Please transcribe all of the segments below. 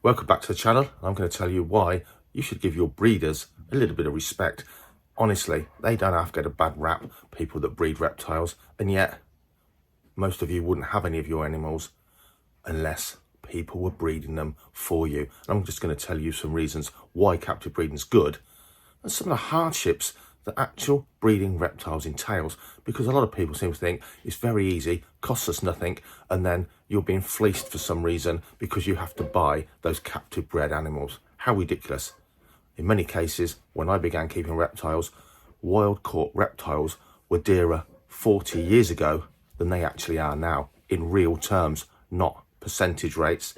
Welcome back to the channel. I'm going to tell you why you should give your breeders a little bit of respect. Honestly, they don't have to get a bad rap, people that breed reptiles, and yet most of you wouldn't have any of your animals unless people were breeding them for you. And I'm just going to tell you some reasons why captive breeding is good and some of the hardships that actual breeding reptiles entails, because a lot of people seem to think it's very easy, costs us nothing, and then you're being fleeced for some reason because you have to buy those captive bred animals. How ridiculous. In many cases, when I began keeping reptiles, wild caught reptiles were dearer 40 years ago than they actually are now, in real terms, not percentage rates.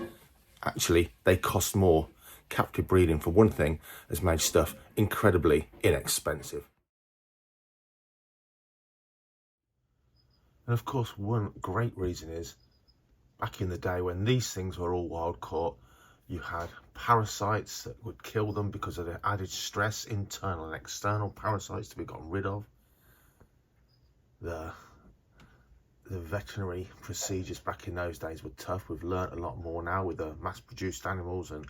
Actually, they cost more. Captive breeding, for one thing, has made stuff incredibly inexpensive. And of course, one great reason is, back in the day when these things were all wild caught, you had parasites that would kill them because of the added stress, internal and external parasites to be gotten rid of. The veterinary procedures back in those days were tough. We've learnt a lot more now with the mass-produced animals and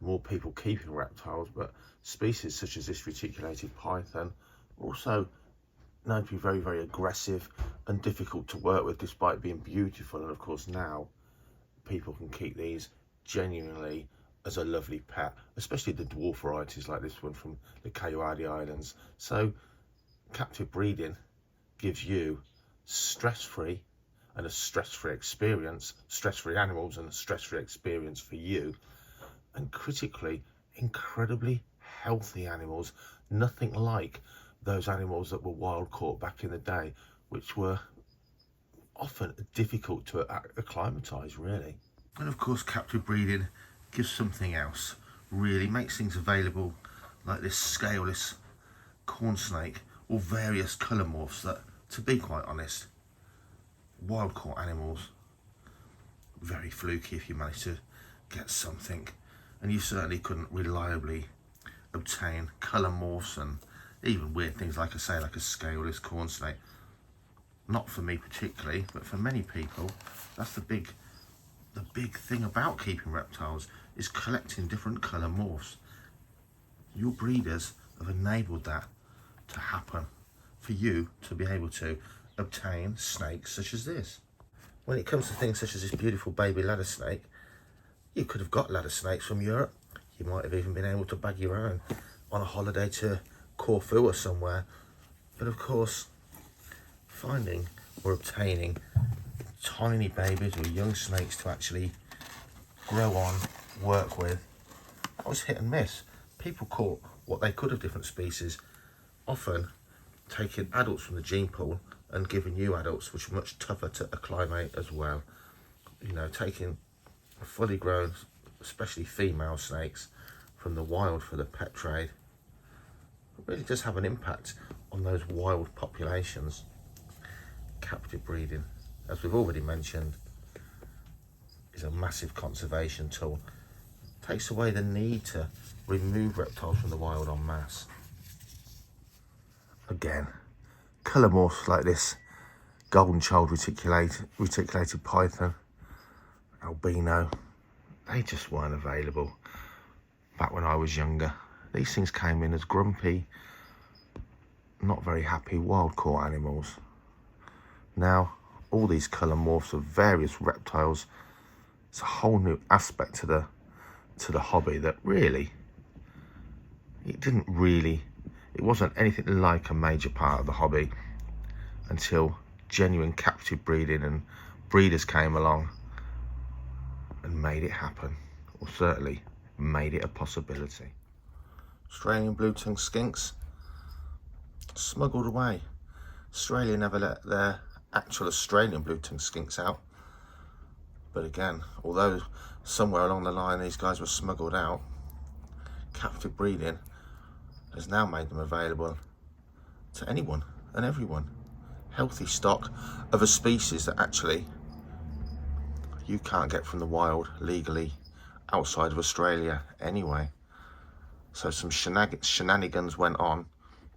more people keeping reptiles, but species such as this reticulated python are also known to be very, very aggressive and difficult to work with despite being beautiful. And of course now people can keep these genuinely as a lovely pet, especially the dwarf varieties like this one from the Kayuadi Islands. So captive breeding gives you stress-free and a stress-free experience, stress-free animals and a stress-free experience for you, and critically incredibly healthy animals, nothing like those animals that were wild caught back in the day, which were often difficult to acclimatise, really. And of course, captive breeding gives something else, really makes things available like this scaleless corn snake or various colour morphs that, to be quite honest, wild caught animals, very fluky if you manage to get something, and you certainly couldn't reliably obtain colour morphs and even weird things like I say, like a scaleless corn snake. Not for me particularly, but for many people, that's the big thing about keeping reptiles, is collecting different colour morphs. Your breeders have enabled that to happen for you to be able to obtain snakes such as this. When it comes to things such as this beautiful baby ladder snake, you could have got ladder snakes from Europe. You might have even been able to bag your own on a holiday to Corfu or somewhere. But of course, finding or obtaining tiny babies or young snakes to actually grow on, work with, that was hit and miss. People caught what they could of different species, often taking adults from the gene pool and giving you adults, which are much tougher to acclimate as well. You know, taking fully grown, especially female snakes from the wild for the pet trade, it really does have an impact on those wild populations. Captive breeding, as we've already mentioned, is a massive conservation tool. It takes away the need to remove reptiles from the wild en masse. Again, colour morphs like this golden child reticulated python, albino, they just weren't available back when I was younger. These things came in as grumpy, not very happy wild caught animals. Now all these colour morphs of various reptiles, it's a whole new aspect to the hobby that really, it wasn't anything like a major part of the hobby until genuine captive breeding and breeders came along and made it happen, or certainly made it a possibility. Australian blue-tongued skinks, smuggled away. Australia never let their actual Australian blue-tongued skinks out, but again, although somewhere along the line these guys were smuggled out, captive breeding has now made them available to anyone and everyone. Healthy stock of a species that actually you can't get from the wild legally outside of Australia anyway. So some shenanigans went on,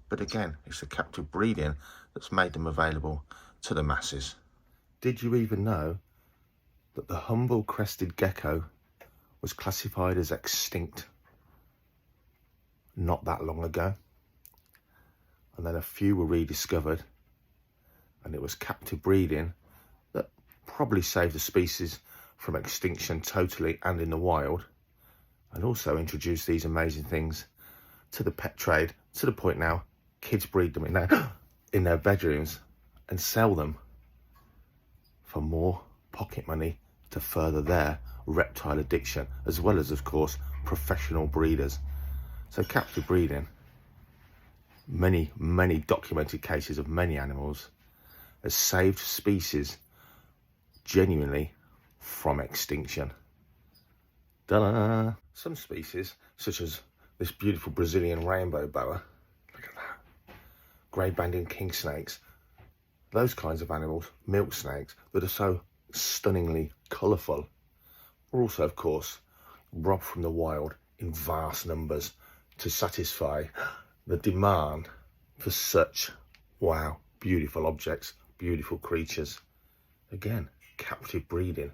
but again, it's the captive breeding that's made them available to the masses. Did you even know that the humble crested gecko was classified as extinct not that long ago, and then a few were rediscovered, and it was captive breeding that probably saved the species from extinction totally and in the wild, and also introduced these amazing things to the pet trade, to the point now kids breed them in their bedrooms and sell them for more pocket money to further their reptile addiction, as well as, of course, professional breeders. So captive breeding, many documented cases of many animals, has saved species genuinely from extinction. Ta-da! Some species, such as this beautiful Brazilian rainbow boa, look at that, grey-banded king snakes, those kinds of animals, milk snakes, that are so stunningly colourful, are also, of course, robbed from the wild in vast numbers to satisfy the demand for such, wow, beautiful objects, beautiful creatures. Again, captive breeding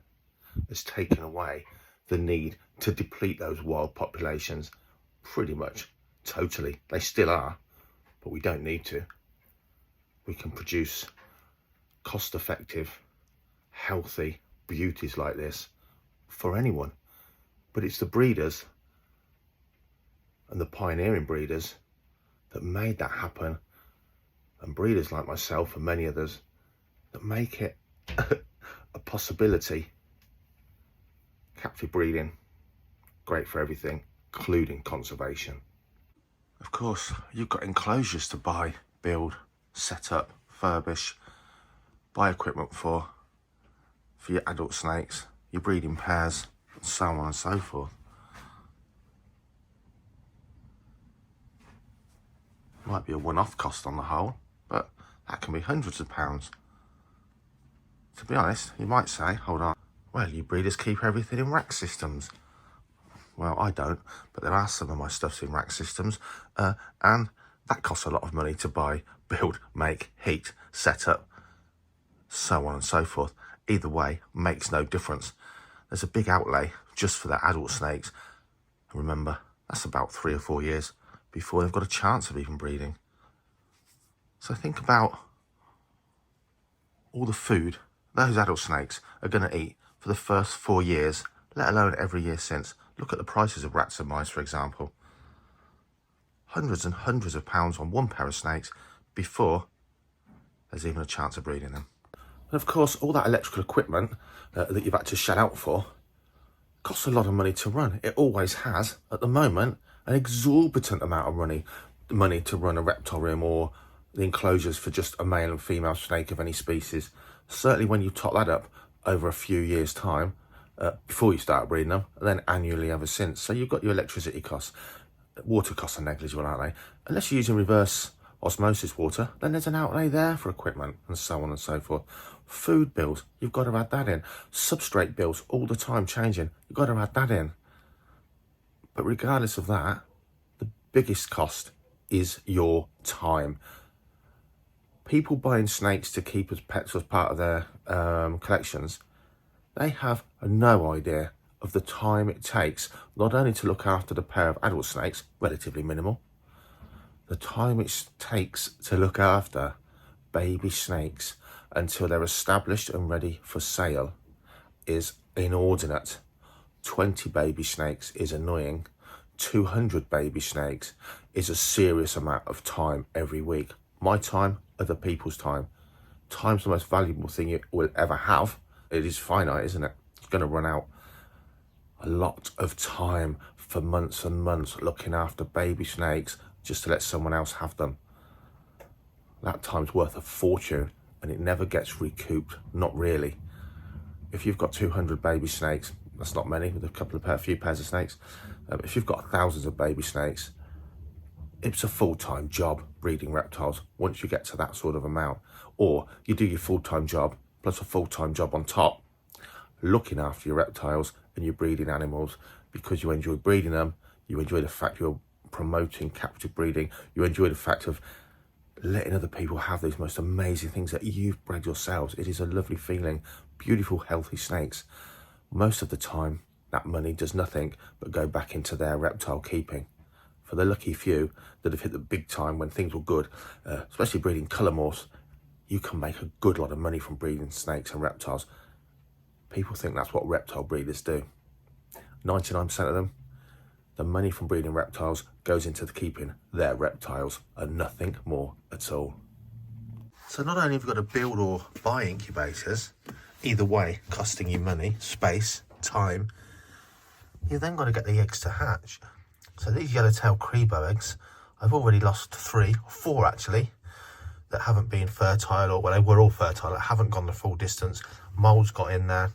has taken away the need to deplete those wild populations pretty much totally. They still are, but we don't need to. We can produce cost-effective, healthy beauties like this for anyone. But it's the breeders and the pioneering breeders that made that happen, and breeders like myself and many others that make it a possibility. Captive breeding, great for everything, including conservation. Of course, you've got enclosures to buy, build, set up, furbish, buy equipment for your adult snakes, your breeding pairs, and so on and so forth. Might be a one-off cost on the whole, but that can be hundreds of pounds. To be honest, you might say, hold on, well, you breeders keep everything in rack systems. Well, I don't, but there are some of my stuffs in rack systems, and that costs a lot of money to buy, build, make, heat, set up, so on and so forth. Either way, makes no difference. There's a big outlay just for the adult snakes. And remember, that's about 3 or 4 years before they've got a chance of even breeding. So think about all the food those adult snakes are going to eat for the first 4 years, let alone every year since. Look at the prices of rats and mice, for example. Hundreds and hundreds of pounds on one pair of snakes before there's even a chance of breeding them. And of course, all that electrical equipment that you've had to shell out for costs a lot of money to run. It always has, at the moment, an exorbitant amount of money to run a reptile room or the enclosures for just a male and female snake of any species. Certainly when you top that up over a few years' time, before you start breeding them, and then annually ever since. So you've got your electricity costs. Water costs are negligible, aren't they? Unless you're using reverse osmosis water, then there's an outlay there for equipment and so on and so forth. Food bills, you've got to add that in. Substrate bills, all the time changing, you've got to add that in. But regardless of that, the biggest cost is your time. People buying snakes to keep as pets as part of their collections, they have no idea of the time it takes not only to look after the pair of adult snakes, relatively minimal, the time it takes to look after baby snakes until they're established and ready for sale is inordinate. 20 baby snakes is annoying. 200 baby snakes is a serious amount of time every week. My time, other people's time. Time's the most valuable thing you will ever have. It is finite, isn't it? It's going to run out. A lot of time for months and months looking after baby snakes just to let someone else have them. That time's worth a fortune and it never gets recouped. Not really. If you've got 200 baby snakes, that's not many, with a few pairs of snakes. If you've got thousands of baby snakes, it's a full-time job breeding reptiles once you get to that sort of amount. Or you do your full-time job plus a full-time job on top, looking after your reptiles and your breeding animals, because you enjoy breeding them, you enjoy the fact you're promoting captive breeding, you enjoy the fact of letting other people have these most amazing things that you've bred yourselves. It is a lovely feeling. Beautiful, healthy snakes. Most of the time, that money does nothing but go back into their reptile keeping. For the lucky few that have hit the big time when things were good, especially breeding colour morphs, you can make a good lot of money from breeding snakes and reptiles. People think that's what reptile breeders do. 99% of them, the money from breeding reptiles goes into keeping their reptiles and nothing more at all. So not only have you got to build or buy incubators, either way costing you money, space, time, you've then got to get the eggs to hatch. So these yellowtail crebo eggs, I've already lost 4 actually, that haven't been fertile, or well, they were all fertile, that haven't gone the full distance. Moles got in there.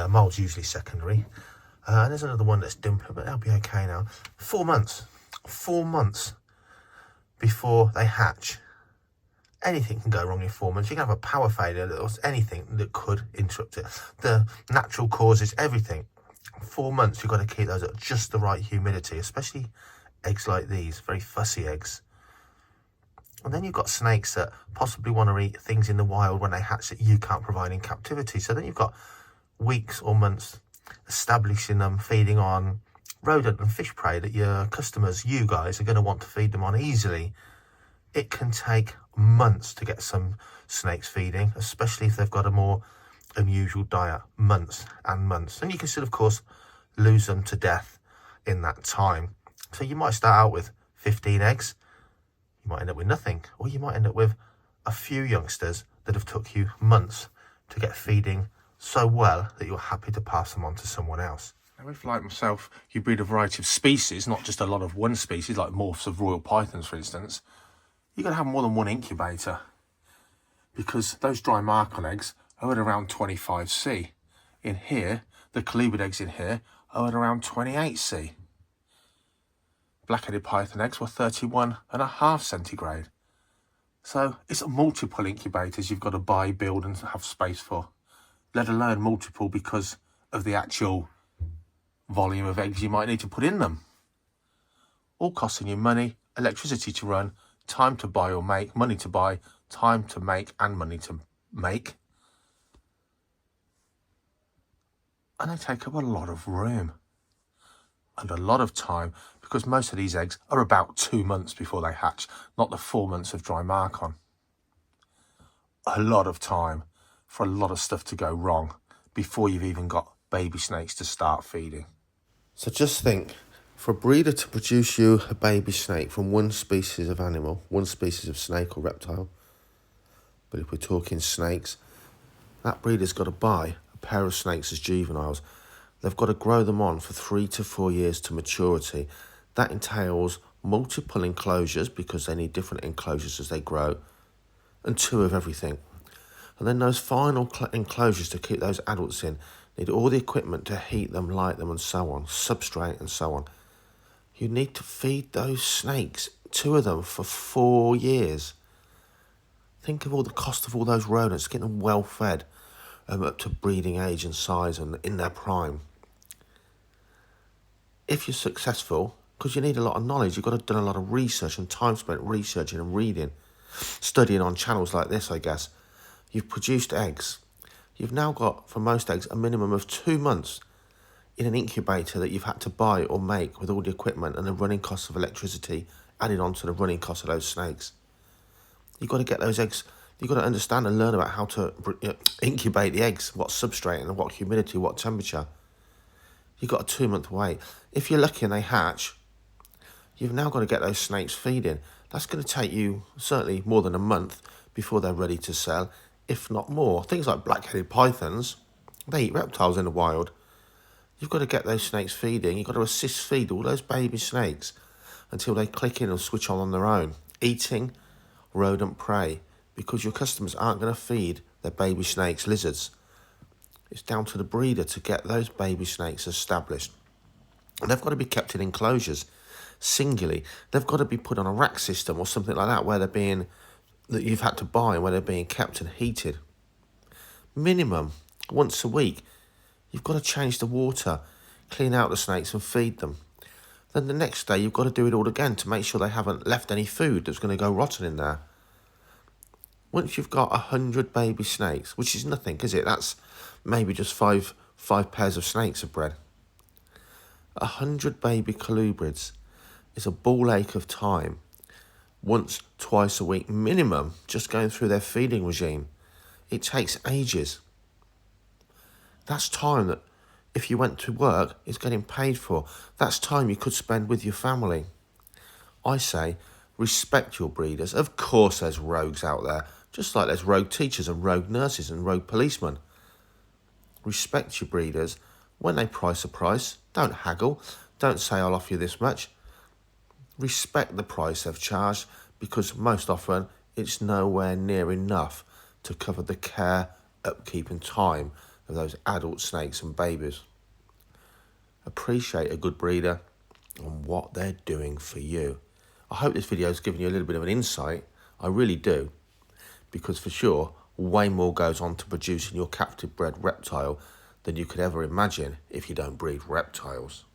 Moles usually secondary. And there's another one that's dimpling, but they'll be okay now. 4 months. 4 months before they hatch. Anything can go wrong in 4 months. You can have a power failure or anything that could interrupt it. The natural causes, everything. 4 months, you've got to keep those at just the right humidity, especially eggs like these, very fussy eggs. And then you've got snakes that possibly want to eat things in the wild when they hatch that you can't provide in captivity. So then you've got weeks or months establishing them, feeding on rodent and fish prey that your customers, you guys, are going to want to feed them on easily. It can take months to get some snakes feeding, especially if they've got a more unusual diet. Months and months. And you can still, of course, lose them to death in that time. So you might start out with 15 eggs. You might end up with nothing, or you might end up with a few youngsters that have took you months to get feeding so well that you're happy to pass them on to someone else. Now, if, like myself, you breed a variety of species, not just a lot of one species, like morphs of royal pythons, for instance, you're going to have more than one incubator, because those dry markon eggs are at around 25C. In here, the colubid eggs in here are at around 28C. Black-headed python eggs were 31.5 centigrade. So it's multiple incubators you've got to buy, build and have space for, let alone multiple because of the actual volume of eggs you might need to put in them. All costing you money, electricity to run, time to buy or make, money to buy, time to make and money to make. And they take up a lot of room and a lot of time, because most of these eggs are about 2 months before they hatch, not the 4 months of dry markon. A lot of time for a lot of stuff to go wrong before you've even got baby snakes to start feeding. So just think, for a breeder to produce you a baby snake from one species of animal, one species of snake or reptile, but if we're talking snakes, that breeder's got to buy a pair of snakes as juveniles. They've got to grow them on for 3 to 4 years to maturity. That entails multiple enclosures, because they need different enclosures as they grow, and 2 of everything. And then those final enclosures to keep those adults in need all the equipment to heat them, light them and so on, substrate and so on. You need to feed those snakes, 2 of them, for 4 years. Think of all the cost of all those rodents, getting them well fed up to breeding age and size and in their prime. If you're successful, because you need a lot of knowledge, you've got to have done a lot of research and time spent researching and reading, studying on channels like this, I guess. You've produced eggs. You've now got, for most eggs, a minimum of 2 months in an incubator that you've had to buy or make with all the equipment and the running costs of electricity added on to the running costs of those snakes. You've got to get those eggs, you've got to understand and learn about how to incubate the eggs, what substrate and what humidity, what temperature. You've got a 2 month wait. If you're lucky and they hatch, you've now got to get those snakes feeding. That's going to take you certainly more than a month before they're ready to sell, if not more. Things like black-headed pythons, they eat reptiles in the wild. You've got to get those snakes feeding. You've got to assist feed all those baby snakes until they click in and switch on their own, eating rodent prey, because your customers aren't going to feed their baby snakes lizards. It's down to the breeder to get those baby snakes established. And they've got to be kept in enclosures, singly. They've got to be put on a rack system or something like that, that you've had to buy, where they're being kept and heated. Minimum, once a week, you've got to change the water, clean out the snakes and feed them. Then the next day, you've got to do it all again to make sure they haven't left any food that's going to go rotten in there. Once you've got 100 baby snakes, which is nothing, is it? That's maybe just five pairs of snakes of bred. 100 baby colubrids is a ball ache of time, once, twice a week minimum, just going through their feeding regime. It takes ages. That's time that, if you went to work, is getting paid for. That's time you could spend with your family. I say, respect your breeders. Of course there's rogues out there, just like there's rogue teachers and rogue nurses and rogue policemen. Respect your breeders. When they price a price, don't haggle. Don't say I'll offer you this much. Respect the price they've charged, because most often it's nowhere near enough to cover the care, upkeep and time of those adult snakes and babies. Appreciate a good breeder and what they're doing for you. I hope this video has given you a little bit of an insight. I really do, because for sure, way more goes on to producing your captive bred reptile than you could ever imagine if you don't breed reptiles.